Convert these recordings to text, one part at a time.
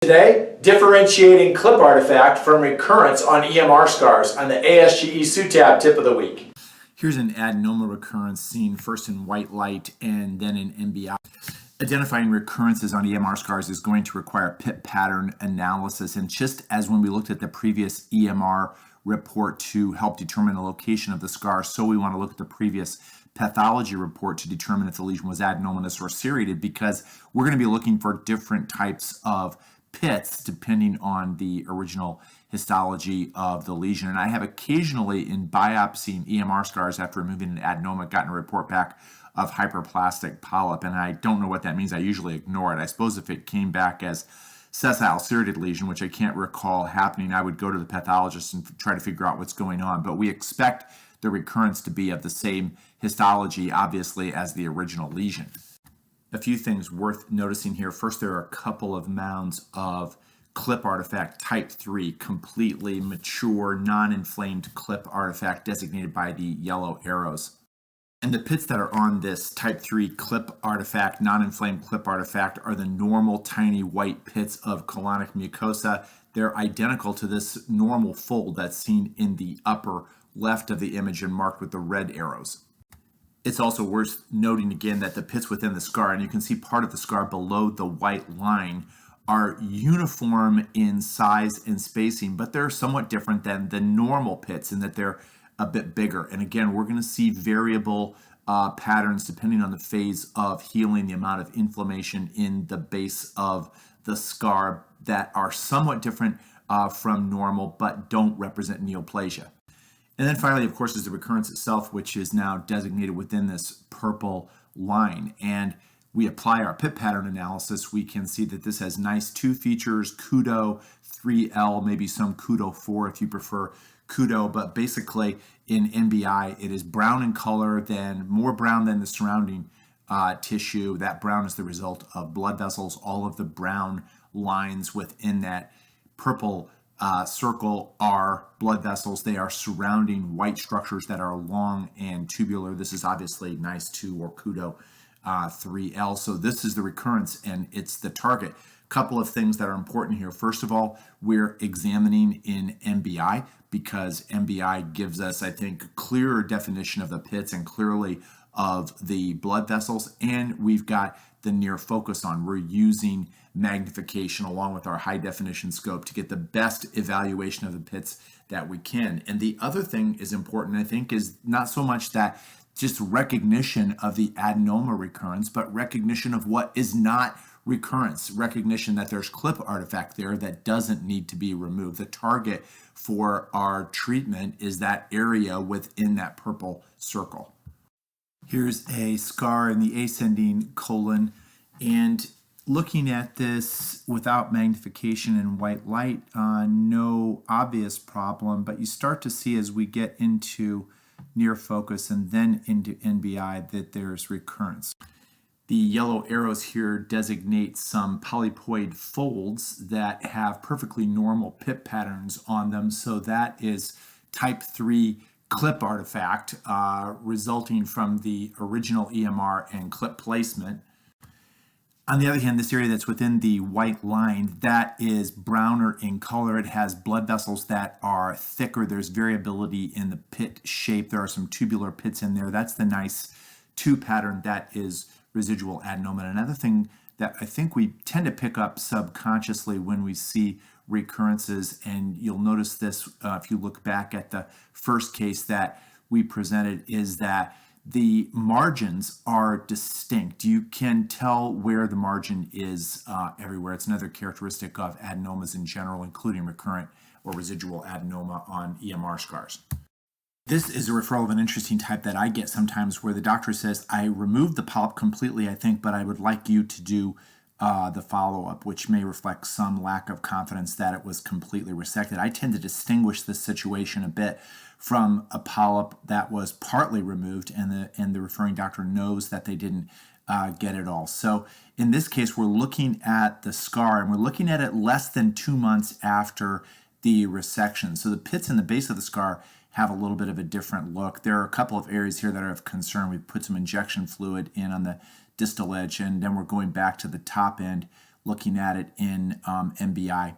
Today, differentiating clip artifact from recurrence on EMR scars on the ASGE SUTAB tip of the week. Here's an adenoma recurrence seen first in white light and then in NBI. Identifying recurrences on EMR scars is going to require PIP pattern analysis. And just as when we looked at the previous EMR report to help determine the location of the scar, so we want to look at the previous pathology report to determine if the lesion was adenomatous or serrated, because we're going to be looking for different types of pits depending on the original histology of the lesion. And I have occasionally, in biopsying EMR scars after removing an adenoma, gotten a report back of hyperplastic polyp, and I don't know what that means. I usually ignore it. I suppose if it came back as sessile serrated lesion, which I can't recall happening, I would go to the pathologist and try to figure out what's going on. But we expect the recurrence to be of the same histology, obviously, as the original lesion. A few things worth noticing here. First, there are a couple of mounds of clip artifact type 3, completely mature, non-inflamed clip artifact designated by the yellow arrows. And the pits that are on this type 3 clip artifact, non-inflamed clip artifact, are the normal tiny white pits of colonic mucosa. They're identical to this normal fold that's seen in the upper left of the image and marked with the red arrows. It's also worth noting again that the pits within the scar, and you can see part of the scar below the white line, are uniform in size and spacing, but they're somewhat different than the normal pits in that they're a bit bigger. And again, we're going to see variable patterns depending on the phase of healing, the amount of inflammation in the base of the scar that are somewhat different from normal, but don't represent neoplasia. And then finally, of course, is the recurrence itself, which is now designated within this purple line. And we apply our PIP pattern analysis. We can see that this has nice 2 features, Kudo 3L, maybe some Kudo 4 if you prefer Kudo. But basically, in NBI, it is brown in color, then more brown than the surrounding tissue. That brown is the result of blood vessels. All of the brown lines within that purple circle are blood vessels. They are surrounding white structures that are long and tubular. This is obviously nice 2 or Kudo 3L. So this is the recurrence and it's the target. Couple of things that are important here. First of all, we're examining in NBI because NBI gives us, I think, clearer definition of the pits and clearly of the blood vessels. And we've got the near focus on. We're using magnification along with our high definition scope to get the best evaluation of the pits that we can. And the other thing is important, I think, is not so much that just recognition of the adenoma recurrence, but recognition of what is not recurrence, recognition that there's clip artifact there that doesn't need to be removed. The target for our treatment is that area within that purple circle. Here's a scar in the ascending colon, and looking at this without magnification and white light, no obvious problem, but you start to see as we get into near focus and then into NBI that there's recurrence. The yellow arrows here designate some polypoid folds that have perfectly normal PIP patterns on them, so that is type 3 clip artifact resulting from the original EMR and clip placement. On the other hand, this area that's within the white line, that is browner in color. It has blood vessels that are thicker. There's variability in the pit shape. There are some tubular pits in there. That's the nice 2 pattern that is residual adenoma. And another thing that I think we tend to pick up subconsciously when we see recurrences, and you'll notice this if you look back at the first case that we presented, is that the margins are distinct. You can tell where the margin is everywhere. It's another characteristic of adenomas in general, including recurrent or residual adenoma on EMR scars. This is a referral of an interesting type that I get sometimes where the doctor says, I removed the polyp completely, I think, but I would like you to do the follow-up, which may reflect some lack of confidence that it was completely resected. I tend to distinguish this situation a bit from a polyp that was partly removed and the referring doctor knows that they didn't get it all. So in this case, we're looking at the scar and we're looking at it less than 2 months after the resection. So the pits in the base of the scar have a little bit of a different look. There are a couple of areas here that are of concern. We've put some injection fluid in on the distal edge, and then we're going back to the top end looking at it in MBI.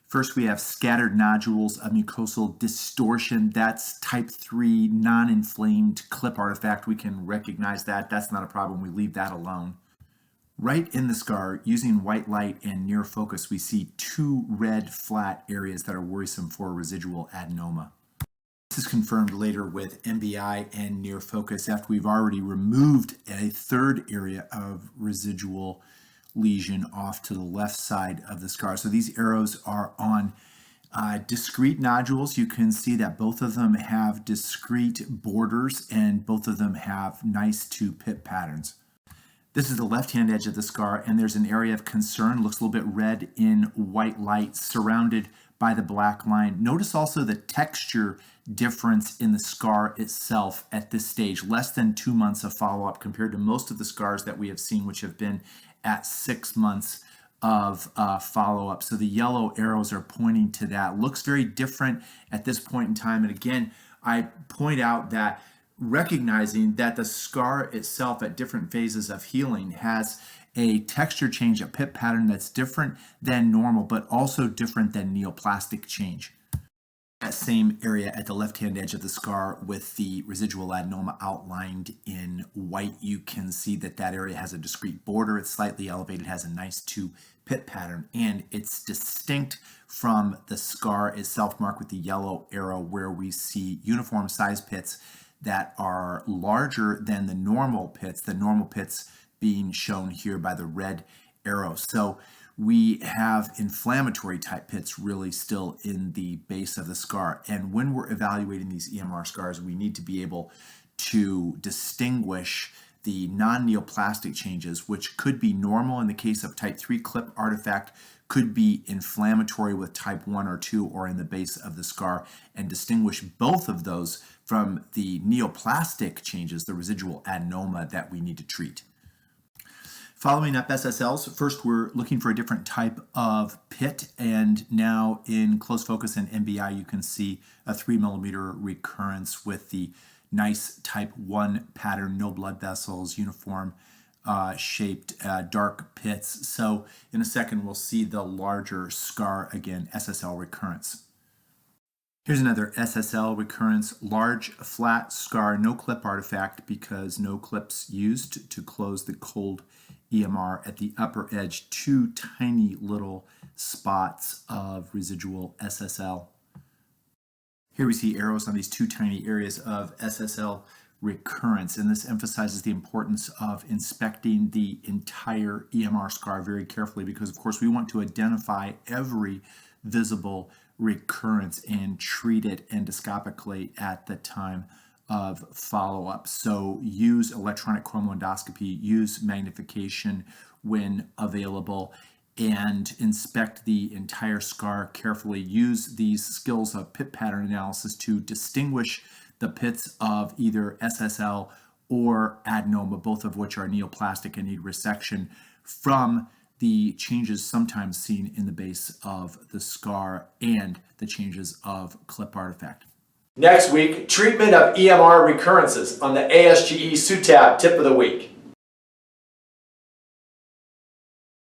First, we have scattered nodules of mucosal distortion. That's type 3 non-inflamed clip artifact. We can recognize that. That's not a problem. We leave that alone. Right in the scar, using white light and near focus, we see 2 red flat areas that are worrisome for residual adenoma. This is confirmed later with MBI and near focus after we've already removed a 3rd area of residual lesion off to the left side of the scar. So these arrows are on discrete nodules. You can see that both of them have discrete borders and both of them have nice 2 pit patterns. This is the left-hand edge of the scar, and there's an area of concern. Looks a little bit red in white light, surrounded by the black line. Notice also the texture difference in the scar itself at this stage, less than 2 months of follow-up compared to most of the scars that we have seen, which have been at 6 months of follow-up. So the yellow arrows are pointing to that. Looks very different at this point in time. And again, I point out that recognizing that the scar itself at different phases of healing has a texture change, a pit pattern that's different than normal, but also different than neoplastic change. That same area at the left-hand edge of the scar with the residual adenoma outlined in white, you can see that that area has a discrete border. It's slightly elevated, has a nice 2 pit pattern, and it's distinct from the scar itself marked with the yellow arrow where we see uniform size pits that are larger than the normal pits being shown here by the red arrow. So we have inflammatory type pits really still in the base of the scar. And when we're evaluating these EMR scars, we need to be able to distinguish the non-neoplastic changes, which could be normal in the case of type 3 clip artifact, could be inflammatory with type 1 or 2 or in the base of the scar, and distinguish both of those from the neoplastic changes, the residual adenoma that we need to treat. Following up SSLs, first we're looking for a different type of pit, and now in close focus and MBI you can see a 3mm recurrence with the nice type 1 pattern, no blood vessels, uniform shaped dark pits. So in a second we'll see the larger scar again, SSL recurrence. Here's another SSL recurrence, large flat scar, no clip artifact because no clips used to close the cold EMR. At the upper edge, 2 tiny little spots of residual SSL. Here we see arrows on these 2 tiny areas of SSL recurrence, and this emphasizes the importance of inspecting the entire EMR scar very carefully because, of course, we want to identify every visible recurrence and treat it endoscopically at the time of follow-up. So use electronic chromoendoscopy, use magnification when available, and inspect the entire scar carefully. Use these skills of pit pattern analysis to distinguish the pits of either SSL or adenoma, both of which are neoplastic and need resection, from the changes sometimes seen in the base of the scar and the changes of clip artifact. Next week, treatment of EMR recurrences on the ASGE SUTAB tip of the week.